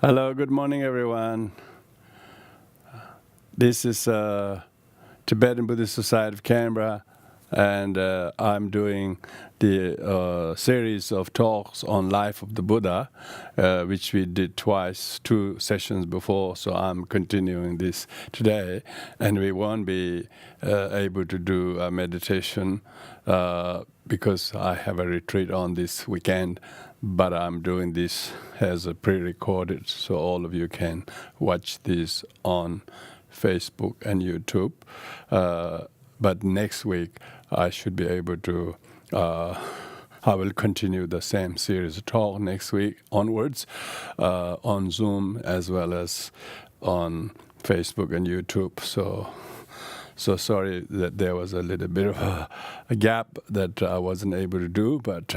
Hello, good morning, everyone. This is Tibetan Buddhist Society of Canberra, and I'm doing the series of talks on life of the Buddha, which we did twice, 2 sessions before, so I'm continuing this today. And we won't be able to do a meditation because I have a retreat on this weekend, but I'm doing this as a pre-recorded, so all of you can watch this on Facebook and YouTube. But next week, I should be able to, I will continue the same series of talk next week onwards on Zoom as well as on Facebook and YouTube. So sorry that there was a little bit of a gap that I wasn't able to do, but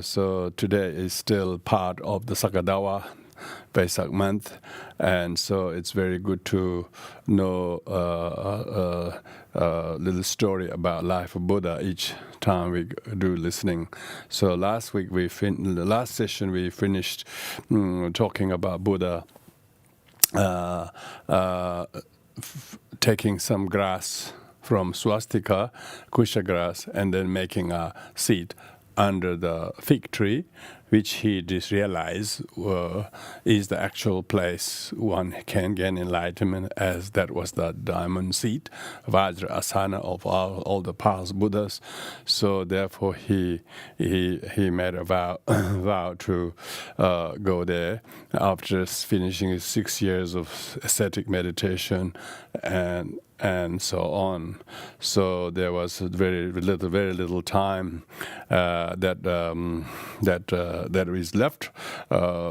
so today is still part of the Sakadawa Vaisakh month, and so it's very good to know a little story about life of Buddha each time we do listening. So last week the last session we finished talking about Buddha taking some grass from swastika, kusha grass, and then making a seat under the fig tree, which he just realized is the actual place one can gain enlightenment, as that was the diamond seat, Vajra Asana of all the past Buddhas. So therefore he made a vow to go there after finishing his 6 years of ascetic meditation and so on. So there was very little time that is left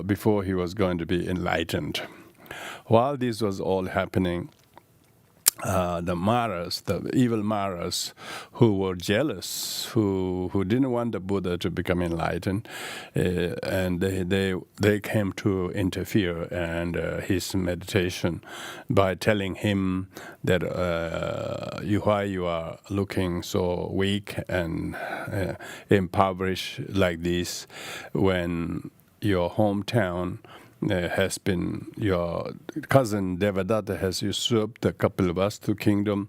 before he was going to be enlightened. While this was all happening, the Maras, the evil Maras, who were jealous, who didn't want the Buddha to become enlightened, and they came to interfere and his meditation by telling him that why you are looking so weak and impoverished like this when your hometown has been, your cousin Devadatta has usurped the Kapilavastu kingdom,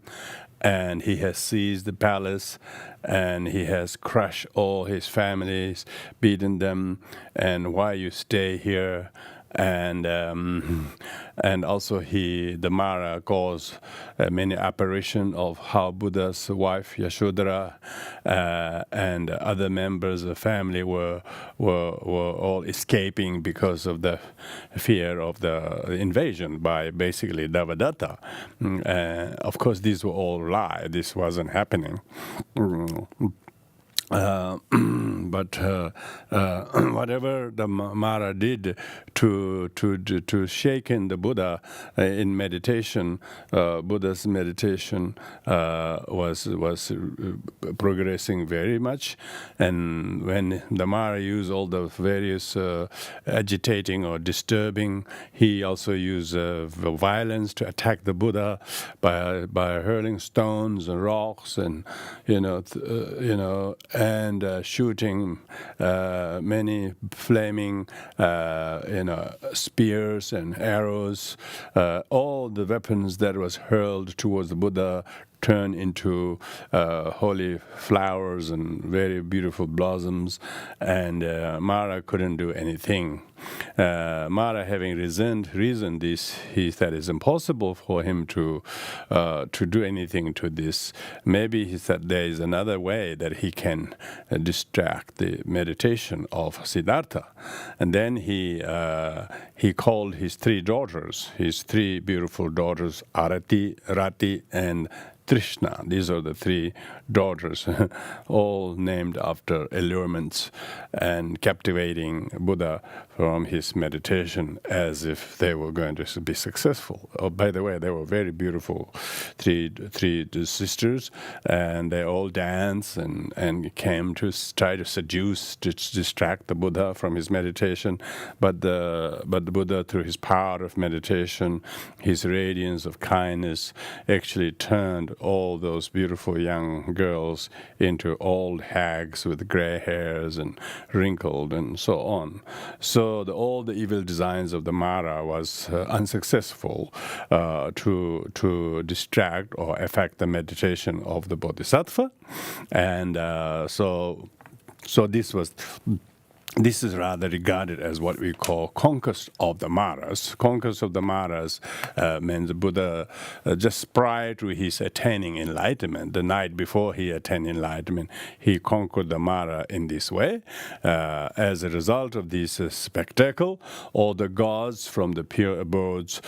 and he has seized the palace, and he has crushed all his families, beaten them, and why you stay here? And also the Mara caused many apparition of how Buddha's wife Yashodhara and other members of the family were all escaping because of the fear of the invasion by basically Devadatta. Of course, these were all lies. This wasn't happening. But whatever the Mara did to shaken the Buddha in meditation, Buddha's meditation was progressing very much. And when the Mara used all the various agitating or disturbing, he also used violence to attack the Buddha by hurling stones and rocks and and shooting many flaming, spears and arrows. All the weapons that was hurled towards the Buddha turned into holy flowers and very beautiful blossoms, and Mara couldn't do anything. Mara, having reasoned this, he said it's impossible for him to do anything to this. Maybe he said there is another way that he can distract the meditation of Siddhartha. And then he called his 3 daughters, his 3 beautiful daughters, Arati, Rati, and Trishna. These are the 3 daughters, all named after allurements, and captivating Buddha from his meditation as if they were going to be successful. Oh, by the way, they were very beautiful, three sisters, and they all danced and came to try to seduce, to distract the Buddha from his meditation. But the Buddha, through his power of meditation, his radiance of kindness, actually turned all those beautiful young girls into old hags with gray hairs and wrinkled and so on. So all the evil designs of the Mara was unsuccessful to distract or affect the meditation of the Bodhisattva. And so this is rather regarded as what we call conquest of the Maras. Conquest of the Maras means the Buddha, just prior to his attaining enlightenment, the night before he attained enlightenment, he conquered the Mara in this way. As a result of this spectacle, all the gods from the pure abodes,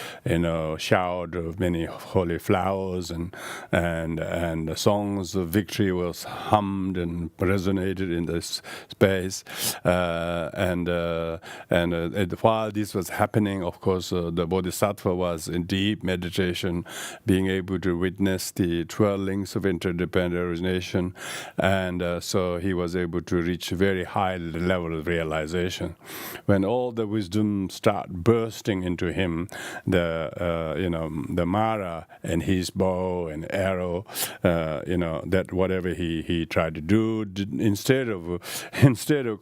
showered of many holy flowers, and the songs of victory was hummed and resonated in this space. While this was happening, of course, the Bodhisattva was in deep meditation, being able to witness the 12 links of interdependent origination, and so he was able to reach a very high level of realization. When all the wisdom start bursting into him, the Mara and his bow and arrow, that whatever he tried to do, instead of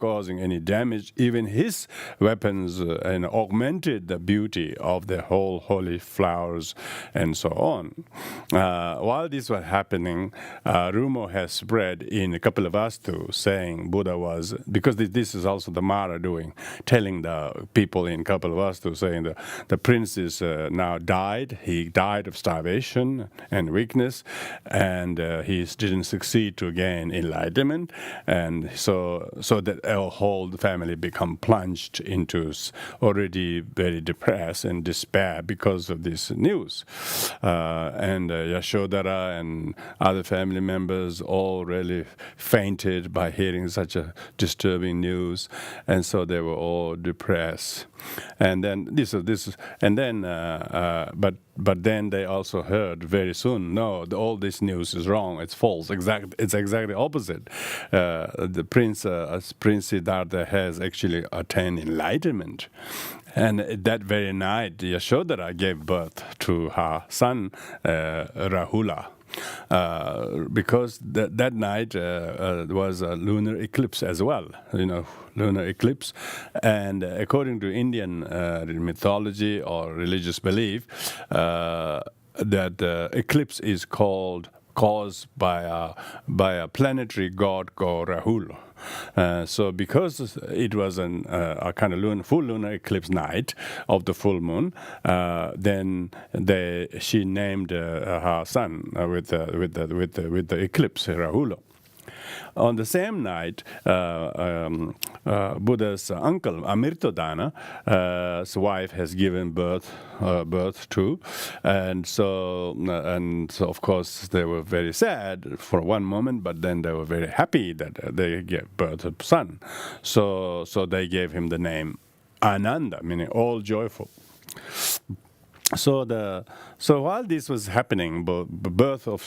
causing any damage, even his weapons augmented the beauty of the whole holy flowers and so on. While this was happening, rumor has spread in Kapilavastu saying Buddha was, because this is also the Mara telling the people in Kapilavastu, saying the prince is now died. He died of starvation and weakness, and he didn't succeed to gain enlightenment, and so that our whole family become plunged into already very depressed and despair because of this news. And Yashodhara and other family members all really fainted by hearing such a disturbing news, and so they were all depressed. And then but then they also heard very soon, no, all this news is wrong, it's false. It's exactly opposite. The Prince Siddhartha has actually attained enlightenment. And that very night, Yashodhara gave birth to her son, Rahula. Because that night was a lunar eclipse as well, lunar eclipse. And according to Indian mythology or religious belief, that eclipse is caused by a planetary god called Rahul. So because it was a kind of full lunar eclipse night of the full moon, then she named her son with the eclipse, Rahula. On the same night, Buddha's uncle, Amirtodana's wife has given birth to, and so of course they were very sad for one moment, but then they were very happy that they gave birth to a son. So they gave him the name Ananda, meaning all joyful. So while this was happening, birth of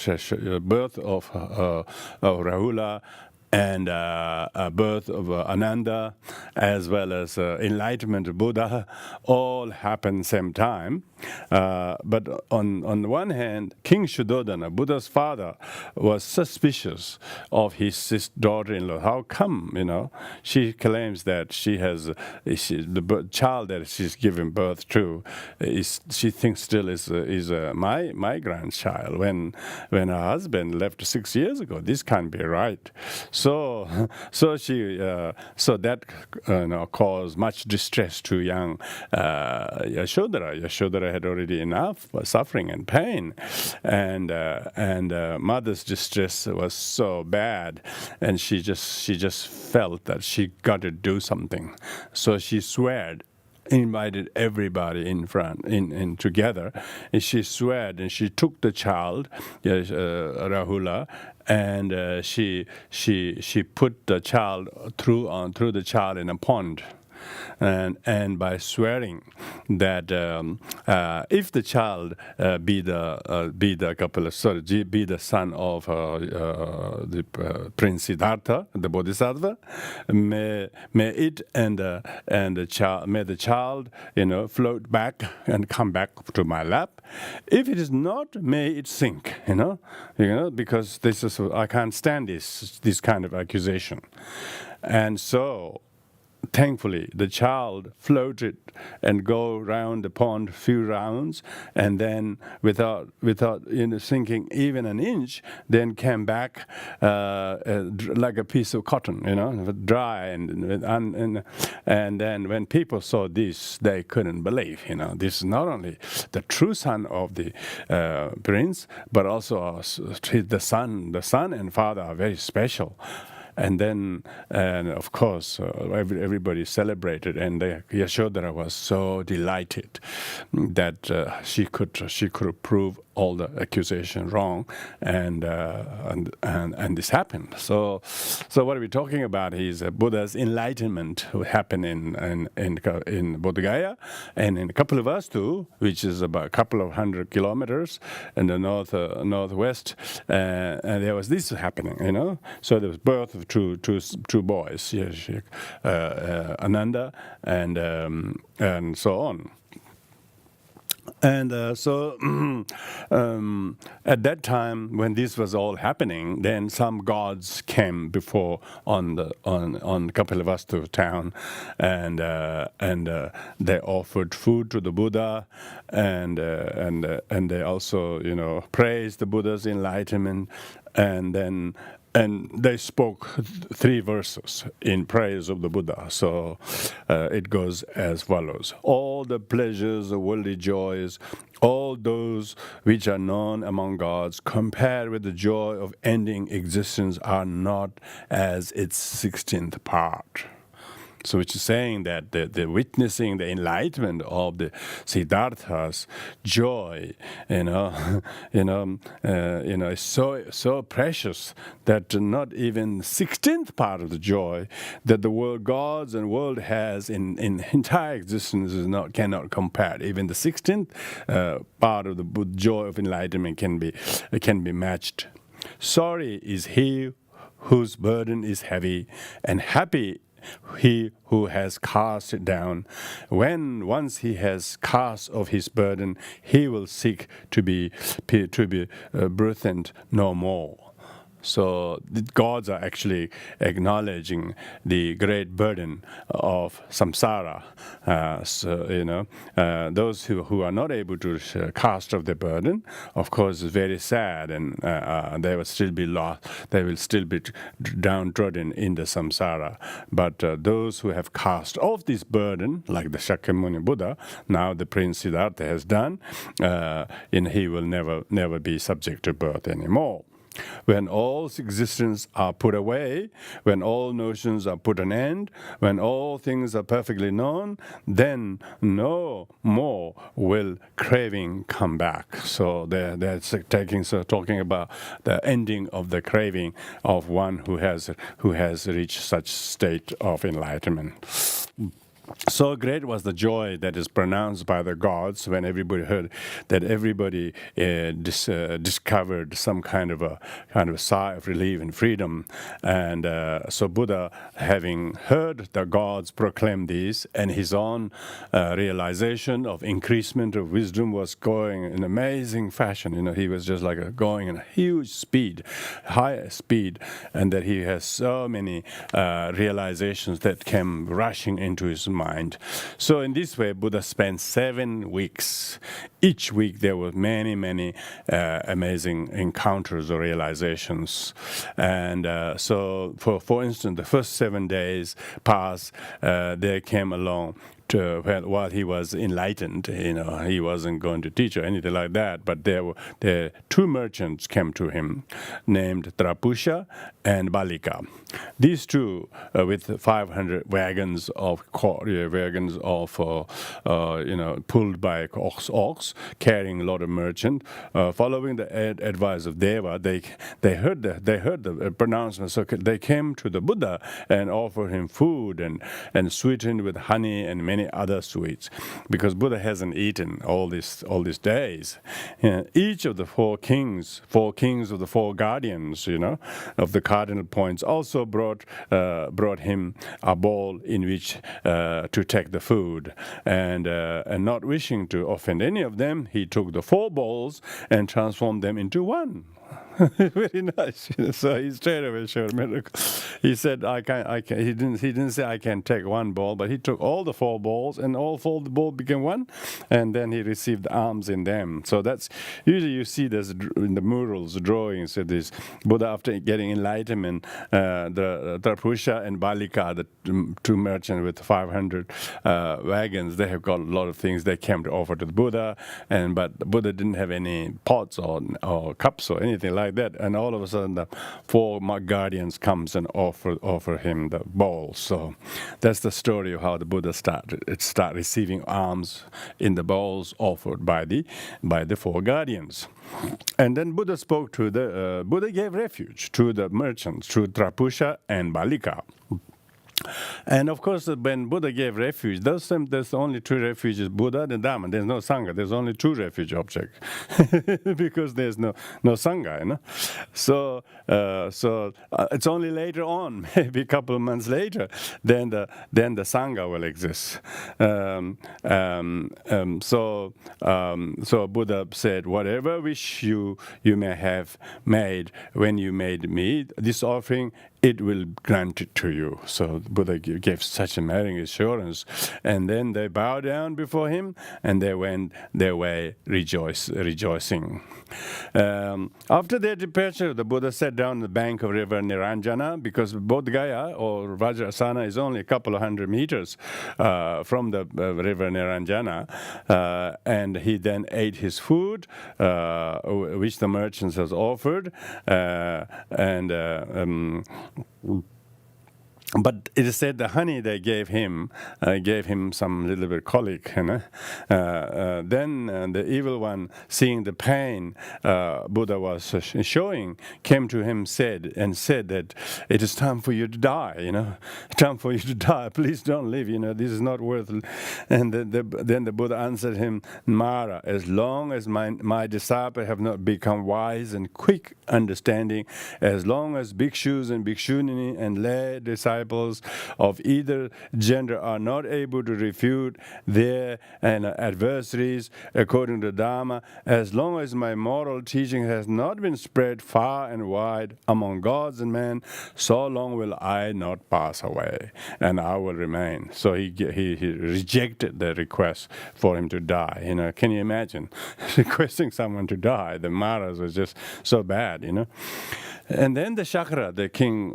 Rahula and birth of Ananda, as well as enlightenment of Buddha, all happened same time. But on the one hand, King Shuddhodana, Buddha's father, was suspicious of his daughter-in-law. How come, she claims that the child that she's given birth to, she thinks still is my grandchild, when her husband left 6 years ago. This can't be right. So that caused much distress to young Yashodhara. Yashodhara had already enough suffering and pain, and mother's distress was so bad, and she just felt that she got to do something. So she invited everybody in together, and she sweared, and she took the child, Rahula, and she put the child threw the child in a pond. and by swearing that if the child be the son of the Prince Siddhartha, the Bodhisattva, may it and the child, may the child, float back and come back to my lap. If it is not, may it sink. Because this is, I can't stand this kind of accusation. And so, thankfully, the child floated and go round the pond a few rounds, and then without sinking even an inch, then came back like a piece of cotton, dry, and then when people saw this, they couldn't believe, this is not only the true son of the prince, but also the son and father are very special. And then, of course, everybody celebrated, and Yashodhara was so delighted that she could prove all the accusation wrong, and this happened. So what we're talking about is Buddha's enlightenment who happened in Bodh Gaya, and in Kapilavastu, which is about a couple of 100 kilometers in the northwest, and there was this happening, So there was birth of two boys, Ananda and so on. And so at that time, when this was all happening, then some gods came before on Kapilavastu town, and they offered food to the Buddha, and they also praised the Buddha's enlightenment, and they spoke 3 verses in praise of the Buddha. So it goes as follows. All the pleasures of worldly joys, all those which are known among gods, compared with the joy of ending existence, are not as its 16th part. So which is saying that the witnessing the enlightenment of the Siddhartha's joy, is so precious that not even 16th part of the joy that the world gods and world has in entire existence cannot compare. Even the 16th part of the joy of enlightenment can be matched. Sorry is he whose burden is heavy, and happy he who has cast it down. When once he has cast off his burden, he will seek to be burdened no more. So the gods are actually acknowledging the great burden of samsara. Those who are not able to cast off the burden, of course, is very sad, and they will still be lost. They will still be downtrodden in the samsara. But those who have cast off this burden, like the Shakyamuni Buddha, now the Prince Siddhartha has done, he will never be subject to birth anymore. When all existence are put away, when all notions are put an end, when all things are perfectly known, then no more will craving come back. So they're talking about the ending of the craving of one who has reached such state of enlightenment. So great was the joy that is pronounced by the gods when everybody heard that everybody discovered some kind of a sigh of relief and freedom. And so Buddha, having heard the gods proclaim this, and his own realization of increasement of wisdom was going in amazing fashion. He was just like going in a huge speed, high speed, and that he has so many realizations that came rushing into his mind. So in this way, Buddha spent 7 weeks. Each week there were many, many amazing encounters or realizations. And so, for instance, the first 7 days passed, there came along while he was enlightened. He wasn't going to teach or anything like that. But there 2 merchants came to him, named Trapusha and Balika. These 2, with 500 wagons of pulled by ox, carrying a lot of merchant, following the advice of Deva, they heard the pronouncement. So they came to the Buddha and offered him food and sweetened with honey and many other sweets, because Buddha hasn't eaten all these days. Each of the 4 kings of the 4 guardians, of the cardinal points, also brought him a bowl in which to take the food, and not wishing to offend any of them, he took the 4 bowls and transformed them into one. Very nice. So he straight away showed miracle. He said, "I can." He didn't say I can take one bowl, but he took all the 4 bowls, and all 4 bowls became one, and then he received alms in them. So that's usually you see this in the murals, drawings. So this Buddha, after getting enlightenment, the Trapusha and Balika, the 2 merchants with 500 wagons, they have got a lot of things they came to offer to the Buddha, but the Buddha didn't have any pots or cups or anything like that, and all of a sudden the 4 guardians comes and offer him the bowl. So that's the story of how the Buddha start receiving alms in the bowls offered by the 4 guardians. And then Buddha Buddha gave refuge to the merchants, to Trapusha and Balika. And of course, when Buddha gave refuge, there's only 2 refuges, Buddha and Dhamma. There's no Sangha. There's only 2 refuge objects because there's no Sangha. So it's only later on, maybe a couple of months later, then the Sangha will exist. So Buddha said, whatever wish you may have made when you made me this offering, it will grant it to you. So Buddha gave such a amazing assurance. And then they bowed down before him, and they went their way rejoicing. After their departure, the Buddha sat down on the bank of river Niranjana, because Bodh Gaya or Vajrasana is only a couple of 100 meters from the river Niranjana. And he then ate his food, which the merchants has offered, but it is said the honey they gave him some little bit colic. Then the evil one, seeing the pain Buddha was showing, came to him said that it is time for you to die. Time for you to die. Please don't live. This is not worth. And then the Buddha answered him, Mara, as long as my disciples have not become wise and quick understanding, as long as bhikshus and bhikshuni and lay disciples of either gender are not able to refute their adversaries according to Dhamma, as long as my moral teaching has not been spread far and wide among gods and men, so long will I not pass away, and I will remain. So he rejected the request for him to die. Can you imagine requesting someone to die? The Maras was just so bad. And then the Shakra, the king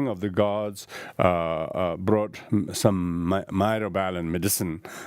of the gods, brought some myrobalan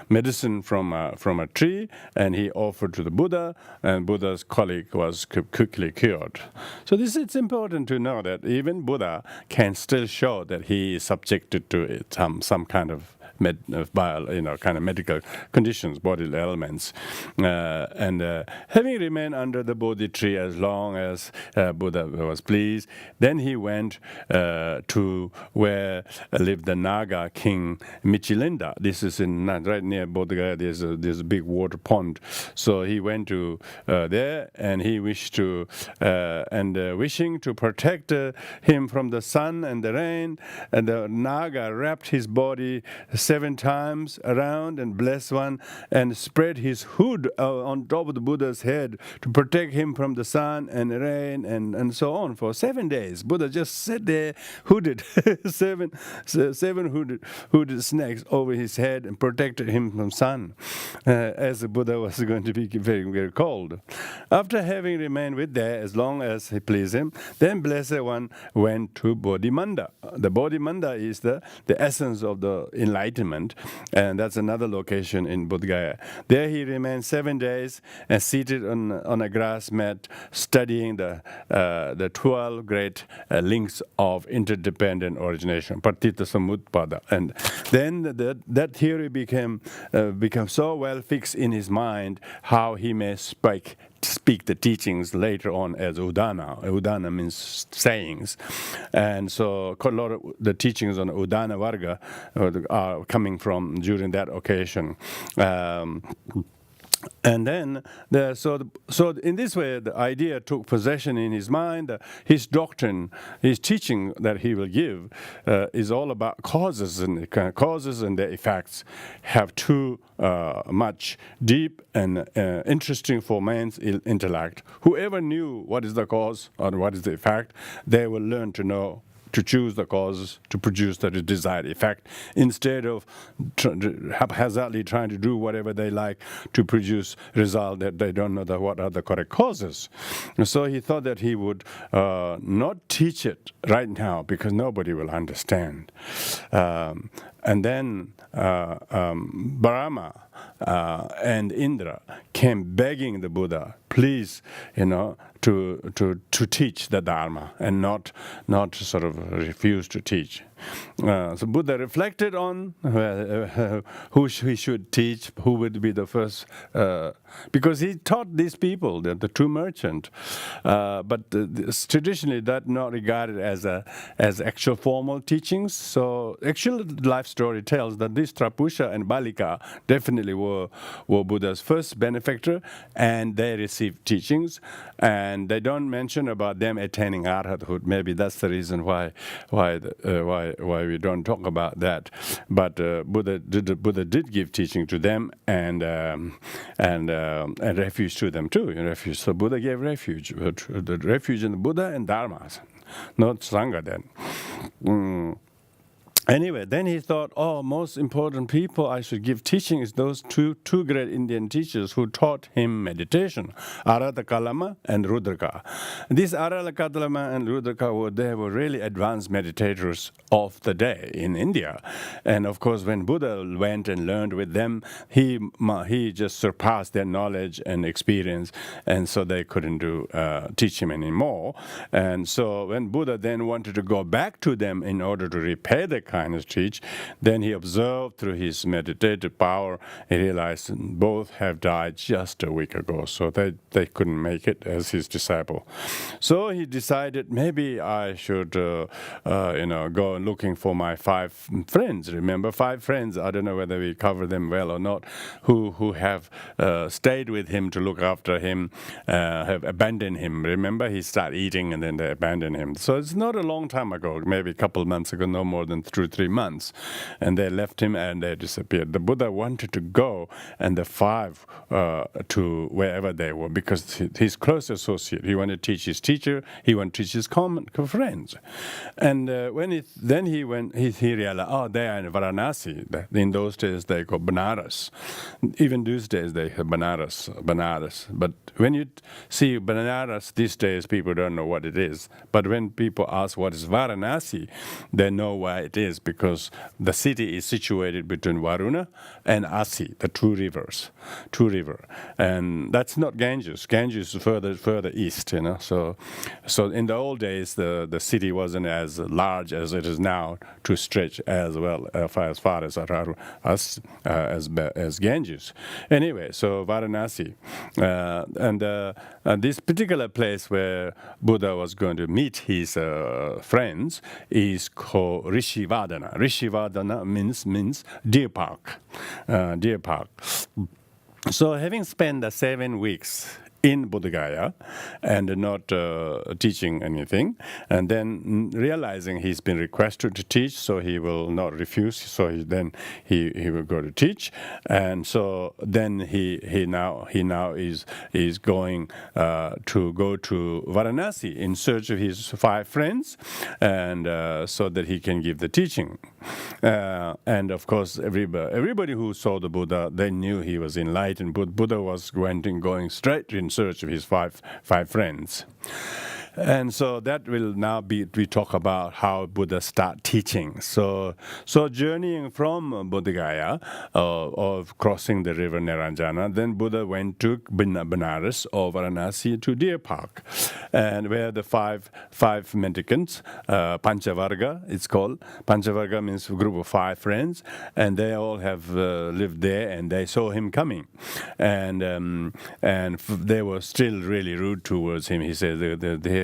medicine from a tree, and he offered to the Buddha, and Buddha's colic was quickly cured. So it's important to know that even Buddha can still show that he is subjected to some kind of medical conditions, bodily ailments, and having remained under the Bodhi tree as long as Buddha was pleased, then he went to where lived the Naga king Michilinda. This is right near Bodh Gaya. There's a big water pond. So he went to there, and he wished to wishing to protect him from the sun and the rain. And the Naga wrapped his body 7 times around and blessed one, and spread his hood on top of the Buddha's head to protect him from the sun and rain and so on for 7 days. Buddha just sat there hooded, seven hooded snakes over his head and protected him from sun, as the Buddha was going to be very, very cold. After having remained with there as long as he pleased him, then Blessed One went to Bodhimanda. The Bodhimanda is the essence of the enlightenment, and that's another location in Bodh Gaya. There he remained 7 days and seated on a grass mat, studying the 12 great links of interdependent origination, Patita Samutpada. And then that theory became so well fixed in his mind how he may speak the teachings later on as Udana. Udana means sayings. And so a lot of the teachings on Udana Varga are coming from during that occasion. And then, so in this way, the idea took possession in his mind. His doctrine, his teaching that he will give, is all about causes, and their effects have too much deep and interesting for man's intellect. Whoever knew what is the cause or what is the effect, they will learn to know, to choose the causes to produce the desired effect, instead of haphazardly trying to do whatever they like to produce result that they don't know what are the correct causes. And so he thought that he would not teach it right now because nobody will understand. And then Brahma and Indra came begging the Buddha, please, to teach the Dharma and not sort of refuse to teach. So Buddha reflected on who he should teach, who would be the first, because he taught these people, the two merchants, but traditionally that not regarded as actual formal teachings. So actual life story tells that these Trapusha and Balika definitely were Buddha's first benefactor, and they received teachings, and they don't mention about them attaining arhathood. Maybe that's the reason why we don't talk about that. But Buddha did give teaching to them and refuge to them too. Refuge. So Buddha gave refuge, the refuge in the Buddha and Dharma, not Sangha then. Anyway, then he thought, most important people I should give teaching is those two great Indian teachers who taught him meditation, Aratakalama and Rudraka. These Aratakalama and Rudraka were really advanced meditators of the day in India. And of course, when Buddha went and learned with them, he just surpassed their knowledge and experience, and so they couldn't teach him anymore. And so when Buddha then wanted to go back to them in order to repay the kindness teach, then he observed through his meditative power, he realized both have died just a week ago, so they couldn't make it as his disciple. So he decided maybe I should go looking for my 5 friends. Remember, 5 friends, I don't know whether we cover them well or not, who have stayed with him to look after him, have abandoned him. Remember, he started eating and then they abandoned him. So it's not a long time ago, maybe a couple of months ago, no more than 2-3 months, and they left him and they disappeared. The Buddha wanted to go, and the 5 to wherever they were, because his close associate, he wanted to teach his teacher, he wanted to teach his common friends. And when he went, he realized, they are in Varanasi. In those days they go Banaras. Even these days they have Banaras. But when you see Banaras these days, people don't know what it is. But when people ask what is Varanasi, they know why it is, because the city is situated between Varuna and Asi, the two rivers. And that's not Ganges. Ganges is further east, So in the old days, the city wasn't as large as it is now to stretch as well as far as Araru as Ganges. Anyway, so Varanasi. And this particular place where Buddha was going to meet his friends is called Rishivadana. Rishivadana means deer park. So having spent the 7 weeks in Bodh Gaya and not teaching anything, and then realizing he's been requested to teach, so he will not refuse, so he will go to teach. And so then he now is going to go to Varanasi in search of his 5 friends, and so that he can give the teaching. And of course, everybody who saw the Buddha, they knew he was enlightened. Buddha was going straight in search of his five friends. And so that will now we talk about how Buddha start teaching. So journeying from Bodh Gaya, of crossing the river Naranjana, then Buddha went to Benares or Varanasi to Deer Park, and where the five mendicants, Panchavarga, it's called. Panchavarga means a group of 5 friends, and they all have lived there, and they saw him coming, and they were still really rude towards him. He said,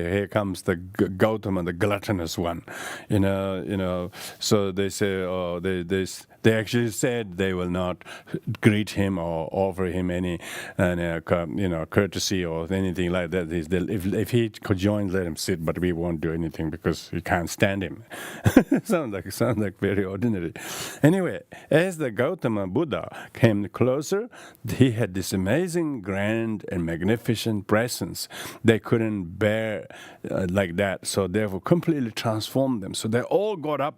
here comes the Gautama, the gluttonous one, you know. So they say, they actually said they will not greet him or offer him any, courtesy or anything like that. If he could join, let him sit, but we won't do anything because we can't stand him. sounds like very ordinary. Anyway, as the Gautama Buddha came closer, he had this amazing, grand, and magnificent presence. They couldn't bear like that, so therefore completely transformed them. So they all got up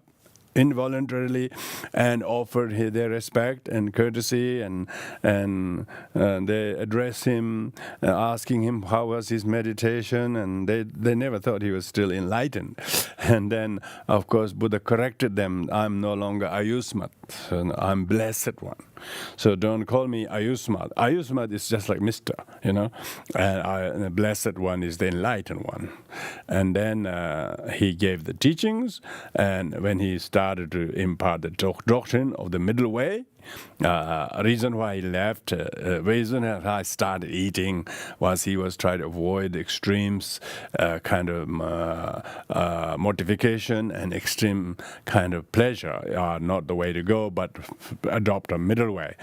involuntarily and offered their respect and courtesy, and they addressed him, asking him how was his meditation, and they never thought he was still enlightened. And then, of course, Buddha corrected them. I'm no longer Ayusmat, I'm Blessed One. So don't call me Ayusmat. Ayusmat is just like Mr., and the Blessed One is the enlightened one. And then he gave the teachings, and when he started to impart the doctrine of the middle way, reason why he left, reason why I started eating was he was trying to avoid extremes, kind of mortification and extreme kind of pleasure are not the way to go, but adopt a middle way.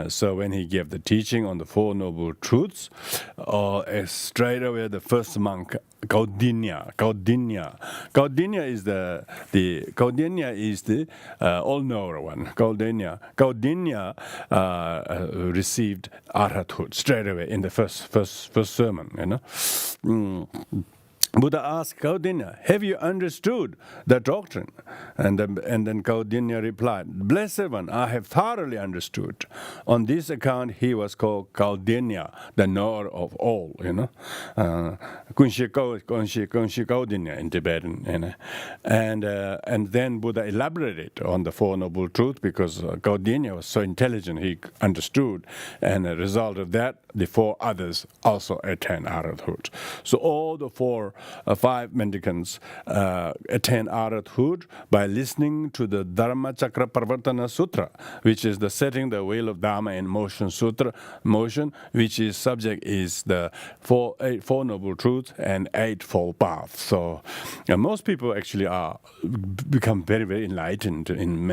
So when he gave the teaching on the Four Noble Truths, straight away the first monk, Kaudinya is the all-knower one. Kaudinya received arhathood straight away in the first sermon. Buddha asked Kaudinya, have you understood the doctrine? And then Kaudinya replied, Blessed One, I have thoroughly understood. On this account, he was called Kaudinya, the knower of all, Kunshi Kaudinya in Tibetan, And then Buddha elaborated on the Four Noble Truths because Kaudinya was so intelligent, he understood. And as a result of that, the 4 others also attained arhathood. So all the 5 mendicants attain arhathood by listening to the Dharma Chakra Parvartana Sutra, which is the setting the wheel of Dharma in motion sutra, which is subject is the Four Noble Truths and Eightfold Path. So most people actually become very, very enlightened, in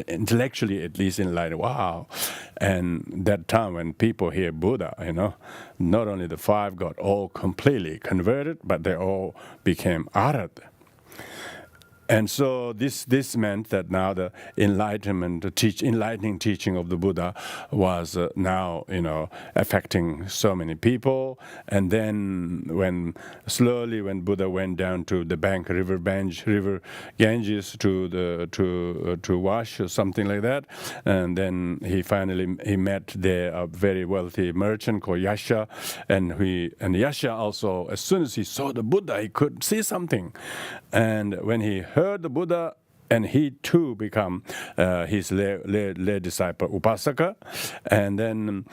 intellectually at least enlightened. Wow. And that time when people hear Buddha, not only the 5 got all completely converted, but they all became arhat. And so this meant that now the enlightenment, enlightening teaching of the Buddha was now, affecting so many people. And then when Buddha went down to the river Ganges to wash or something like that, and then he met there a very wealthy merchant called Yasha, and Yasha also, as soon as he saw the Buddha, he could see something, and when he heard the Buddha, and he too become his lay disciple Upasaka, and then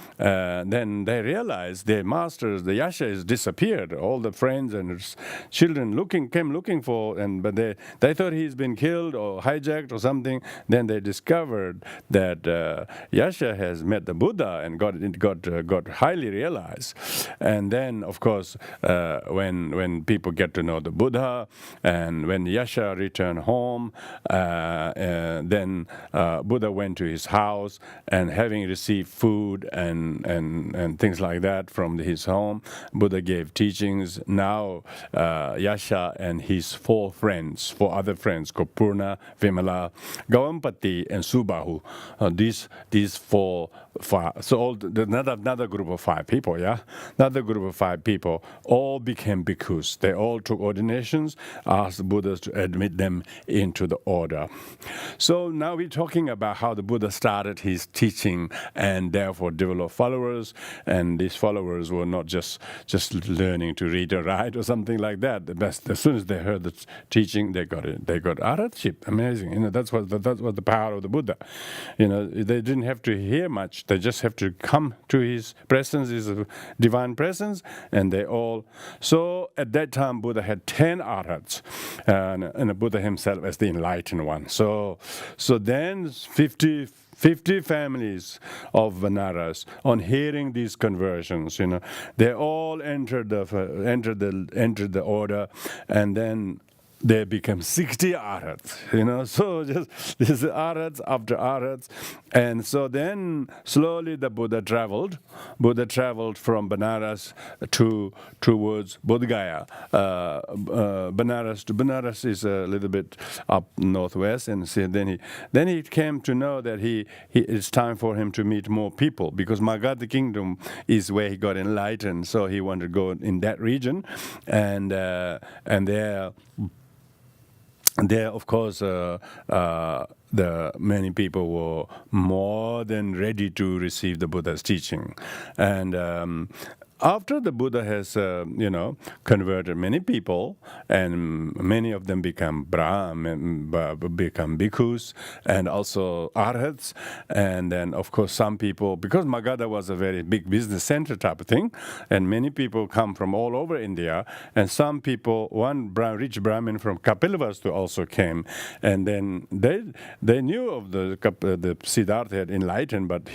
they realized their masters, the Yasha, has disappeared. All the friends and his children came looking for, but they thought he's been killed or hijacked or something. Then they discovered that Yasha has met the Buddha and got highly realized. And then, of course, when people get to know the Buddha, and when Yasha returned home. Then Buddha went to his house, and having received food and things like that from his home, Buddha gave teachings. Now Yasha and his 4 other friends, Kopurna, Vimala, Gawampati, and Subahu, these 4 another group of 5 people, yeah, another group of 5 people all became bhikkhus. They all took ordinations, asked the Buddhas to admit them into the order. So now we're talking about how the Buddha started his teaching and therefore developed followers, and these followers were not just learning to read or write or something like that. As soon as they heard the teaching, they got arhatship. Amazing, that's what the power of the Buddha. They didn't have to hear much. They just have to come to his presence, his divine presence, and they all. So at that time, Buddha had 10 arhats, and the Buddha himself as the enlightened one. So then 50 families of Vanaras, on hearing these conversions, they all entered the order, and then they become 60 arhats, so just this arhats after arhats. And so then slowly the Buddha traveled from Benares towards Bodh Gaya. Benares is a little bit up northwest, and so then he came to know that it's time for him to meet more people, because Magadha kingdom is where he got enlightened, so he wanted to go in that region, and there, of course, the many people were more than ready to receive the Buddha's teaching, and after the Buddha has, converted many people, and many of them become bhikkhus, and also arhats, and then, of course, some people, because Magadha was a very big business center type of thing, and many people come from all over India, and some people, one rich Brahmin from Kapilavastu also came, and then they knew of the Siddhartha had enlightened, but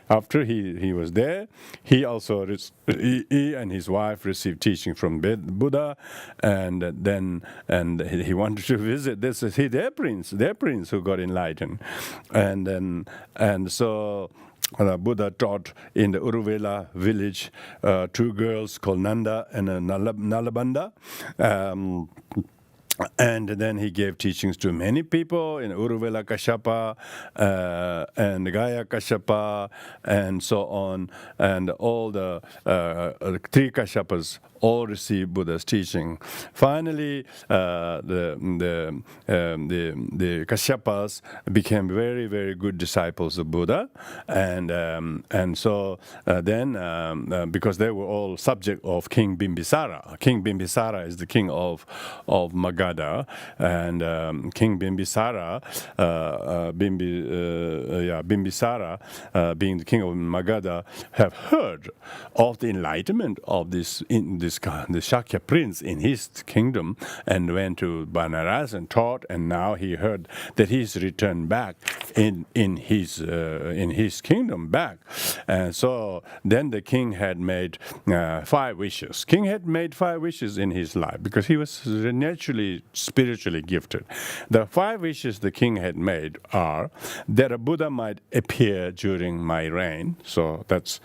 after he was there, he also he and his wife received teaching from Buddha, and he wanted to visit. This is their prince who got enlightened, and so Buddha taught in the Uruvela village 2 girls called Nanda and Nalabanda. And then he gave teachings to many people in Uruvela Kashyapa and Gaya Kashyapa and so on, and all the 3 Kashyapas all received Buddha's teaching. Finally, the Kashyapas became very, very good disciples of Buddha, and so then because they were all subject of King Bimbisara. King Bimbisara is the king of Magadha, and King Bimbisara, Bimbisara, being the king of Magadha, have heard of the enlightenment of the Shakya prince in his kingdom, and went to Banaras and taught, and now he heard that he's returned back in his kingdom back. And so then the king had made 5 wishes. King had made 5 wishes in his life because he was naturally spiritually gifted. The 5 wishes the king had made are that a Buddha might appear during my reign. So that's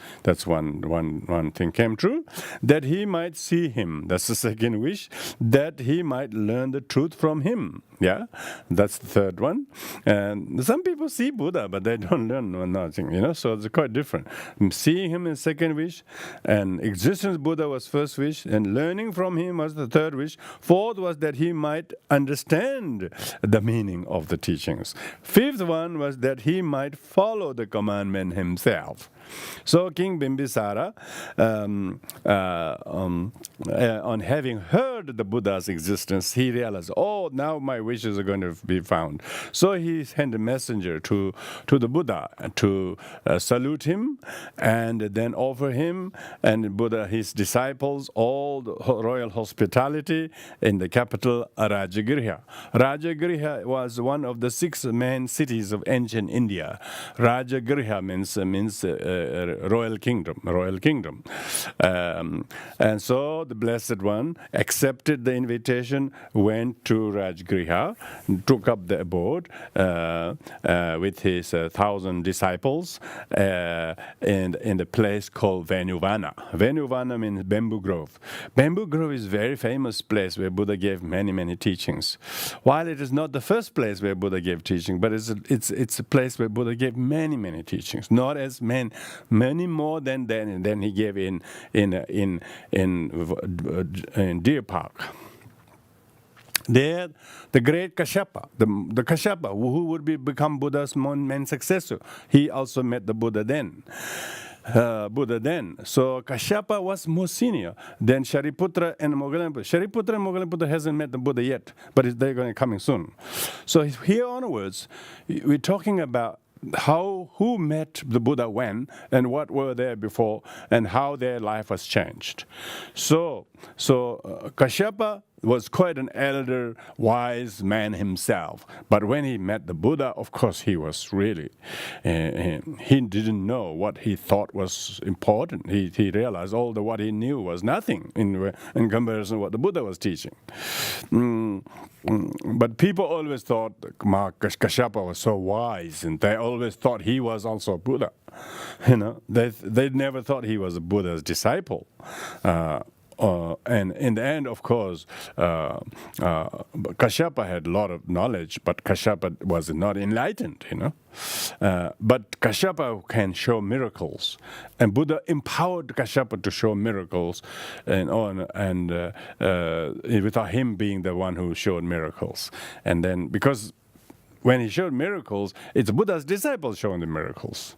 one thing came true. That he might see him. That's the second wish. That he might learn the truth from him. Yeah, that's the third one. And some people see Buddha, but they don't learn nothing, so it's quite different. Seeing him is second wish, and existence Buddha was first wish, and learning from him was the third wish. Fourth was that he might understand the meaning of the teachings. Fifth one was that he might follow the commandment himself. So King Bimbisara, on having heard the Buddha's existence, he realized, now my wishes are going to be found. So he sent a messenger to the Buddha to salute him, and then offer him and Buddha, his disciples, all the royal hospitality in the capital Rajagriha. Rajagriha was one of the 6 main cities of ancient India. Rajagriha means royal kingdom. And so the Blessed One accepted the invitation, went to Rajagriha, Vaisakh took up the abode with his 1,000 disciples in the place called Venuvana. Venuvana means bamboo grove. Bamboo grove is a very famous place where Buddha gave many, many teachings. While it is not the first place where Buddha gave teaching, but it's a place where Buddha gave many, many teachings. Not as many more than he gave in Deer Park. There, the great Kashyapa, the Kashyapa, who would become Buddha's main successor, he also met the Buddha then. So Kashyapa was more senior than Shariputra and Moggallana Buddha. Shariputra and Moggallana Buddha hasn't met the Buddha yet, but they're going to coming soon. So here onwards, we're talking about who met the Buddha when, and what were there before, and how their life was changed. So Kashyapa was quite an elder, wise man himself. But when he met the Buddha, of course, he was really, he didn't know what he thought was important. He realized all what he knew was nothing in comparison to what the Buddha was teaching. But people always thought Kashyapa was so wise, and they always thought he was also Buddha. They never thought he was a Buddha's disciple. And in the end, of course, Kashyapa had a lot of knowledge, but Kashyapa was not enlightened, But Kashyapa can show miracles, and Buddha empowered Kashyapa to show miracles, and without him being the one who showed miracles. And then, because when he showed miracles, it's Buddha's disciples showing the miracles.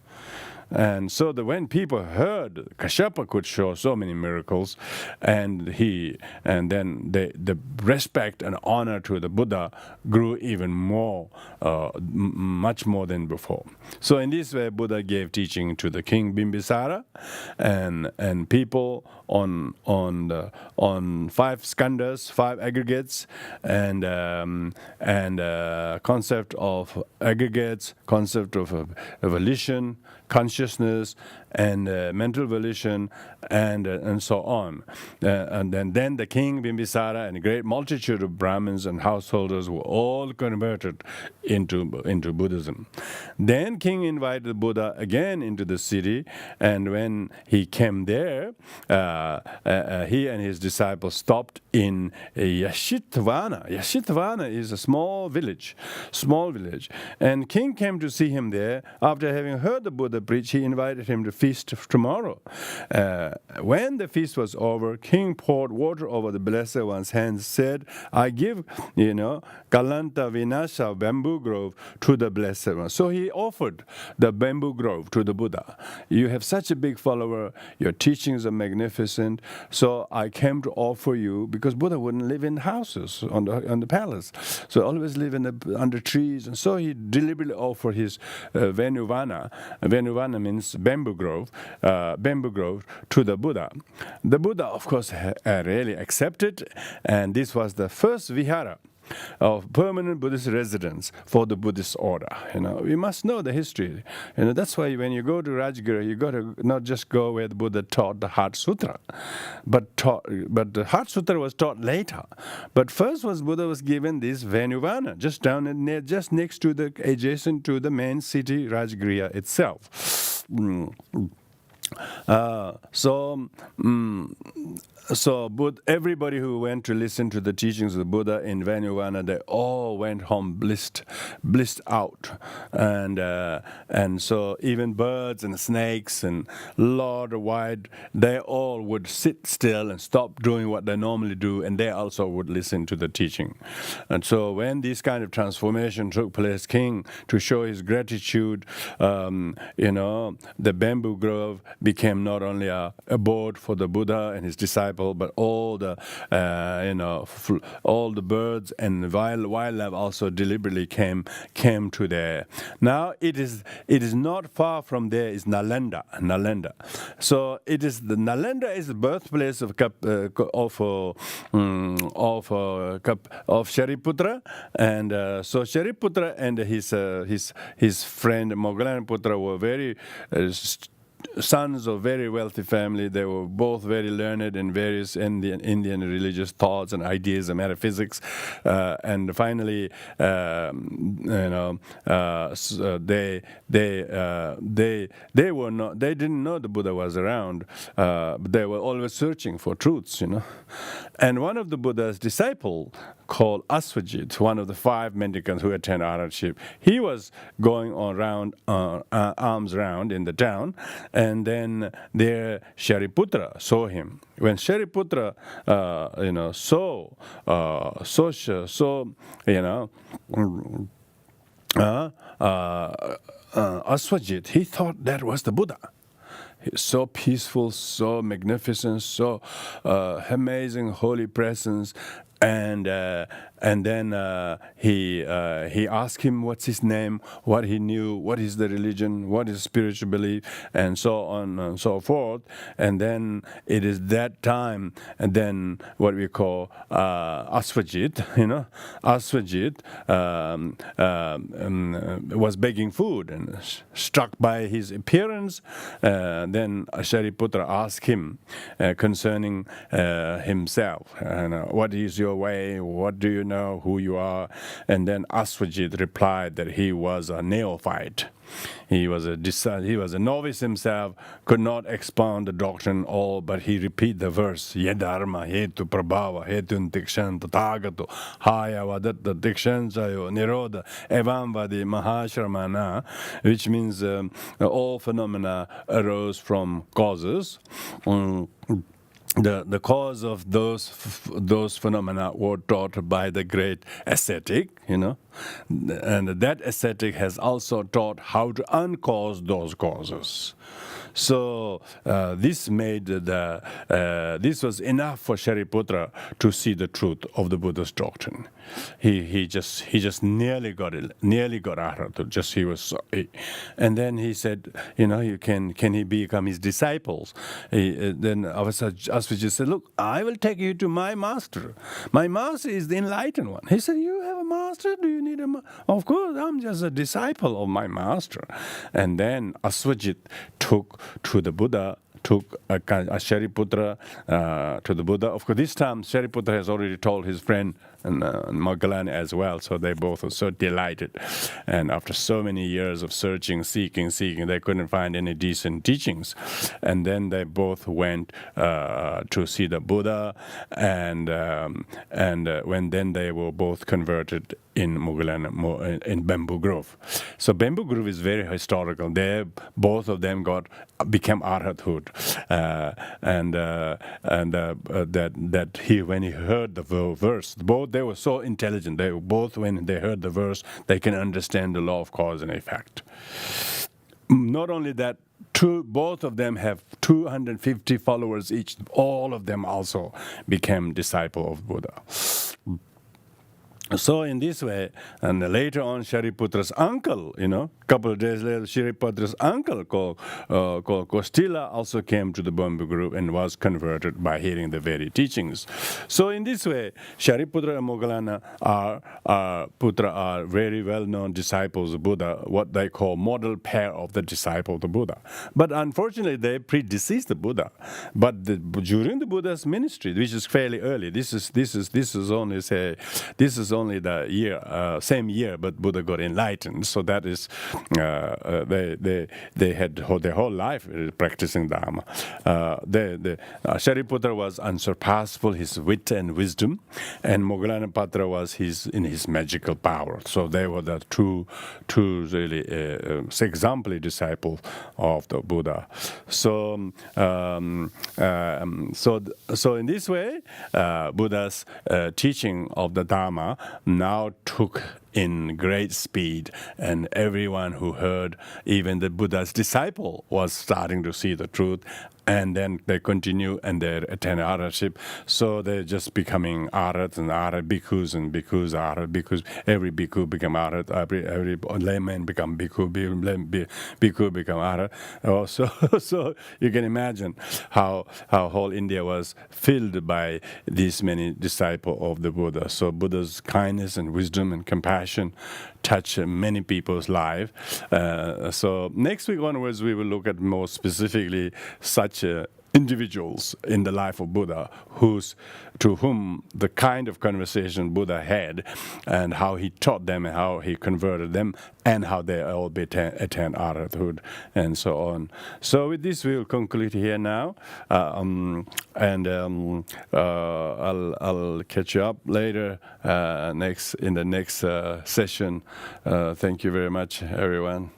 And so when people heard Kashyapa could show so many miracles, and then the respect and honor to the Buddha grew even more, much more than before. So in this way, Buddha gave teaching to the king Bimbisara, and people on 5 skandhas, 5 aggregates, and concept of aggregates, concept of volition, consciousness, and mental volition, and so on. And then the king Bimbisara and a great multitude of Brahmins and householders were all converted into Buddhism. Then king invited the Buddha again into the city, and when he came there, he and his disciples stopped in Yashitvana. Yashitvana is a small village, and king came to see him there. After having heard the Buddha preach, he invited him to feast tomorrow. When the feast was over, king poured water over the Blessed One's hands, said, I give, Kalanta Vinasha bamboo grove to the Blessed One. So he offered the bamboo grove to the Buddha. You have such a big follower, your teachings are magnificent, so I came to offer you, because Buddha wouldn't live in houses on the palace, so always live under trees, and so he deliberately offered his Venuvana. Venuvana means bamboo grove to the Buddha. The Buddha, of course, really accepted, and this was the first vihara of permanent Buddhist residence for the Buddhist order. We must know the history. That's why when you go to Rajgiri, you got to not just go where the Buddha taught the Heart Sutra, but the Heart Sutra was taught later. But first Buddha was given this Venuvana, just just next to adjacent to the main city Rajgriha itself. So everybody who went to listen to the teachings of the Buddha in Venuvana, they all went home blissed out, and so even birds and snakes and Lord wide, they all would sit still and stop doing what they normally do, and they also would listen to the teaching. And so when this kind of transformation took place, king, to show his gratitude, the bamboo grove became not only a abode for the Buddha and his disciples, but all the birds and wildlife also deliberately came to there. Now it is not far from there is Nalanda. So it is Nalanda is the birthplace of Shariputra, and so Shariputra and his friend Moggallana Putra were very sons of very wealthy family. They were both very learned in various Indian religious thoughts and ideas and metaphysics. And finally, they didn't know the Buddha was around, but they were always searching for truths, And one of the Buddha's disciple, called Aswajit, one of the 5 mendicants who attend Arhatship, he was going around, arms round in the town, and then there Shariputra saw him. When Shariputra, Aswajit, he thought that was the Buddha. So peaceful, so magnificent, so amazing holy presence. And then he asked him what's his name, what he knew, what is the religion, what is spiritual belief, and so on and so forth. And then it is that time, and then what we call Aswajit, Aswajit was begging food and struck by his appearance. Then Shariputra asked him concerning himself, what is your way, what do you know, who you are? And then Aswajit replied that he was a neophyte. He was a novice himself, could not expound the doctrine all, but he repeated the verse, Yedharma hetu prabhava hetun tikshan tathagato haya vadatta tikshan sayo nirodha evam vadi mahashramana, which means all phenomena arose from causes. The cause of those phenomena were taught by the great ascetic, and that ascetic has also taught how to uncause those causes. So this was enough for Shariputra to see the truth of the Buddha's doctrine. He just nearly got arhat. And then he said, can he become his disciples? Then Asvajit said, look, I will take you to my master. My master is the enlightened one. He said, you have a master? Do you need a master? Of course, I'm just a disciple of my master. And then Asvajit took to the Buddha, took a Shariputra to the Buddha. Of course, this time Shariputra has already told his friend Moggallana as well, so they both were so delighted. And after so many years of searching, seeking, they couldn't find any decent teachings. And then they both went to see the Buddha, and when then they were both converted in Moggallana, in Bamboo Grove. So Bamboo Grove is very historical. There, both of them became arhathood, and that when he heard the verse, both they were so intelligent. They both, when they heard the verse, they can understand the law of cause and effect. Not only that, both of them have 250 followers each. All of them also became disciple of Buddha. So in this way, and later on, Shariputra's uncle, couple of days later, Shariputra's uncle called Kostila also came to the Bamboo Grove and was converted by hearing the very teachings. So in this way, Shariputra and Moggallana are very well-known disciples of Buddha, what they call model pair of the disciple of the Buddha. But unfortunately, they predeceased the Buddha. But during the Buddha's ministry, which is fairly early, this is only the year, same year, but Buddha got enlightened. So that is, they had their whole life practicing Dharma. Shariputra was unsurpassable, his wit and wisdom, and Moggallana Patra was in his magical power. So they were the two really exemplary disciples of the Buddha. So in this way, Buddha's teaching of the Dharma now took in great speed, and everyone who heard, even the Buddha's disciple, was starting to see the truth. And then they continue and they attend arhatship. So they're just becoming arhat and arhat bhikkhus and bhikkhus, arhat bhikkhus. Every bhikkhu become arhat. Every layman become bhikkhu. Bhikkhu become arhat. So you can imagine how whole India was filled by these many disciples of the Buddha. So Buddha's kindness and wisdom and compassion compassion touch many people's lives. So next week onwards, we will look at more specifically such individuals in the life of Buddha to whom the kind of conversation Buddha had and how he taught them and how he converted them and how they all attain arhathood and so on. So with this we'll conclude here now, and I'll catch you up later in the next session. Thank you very much, everyone.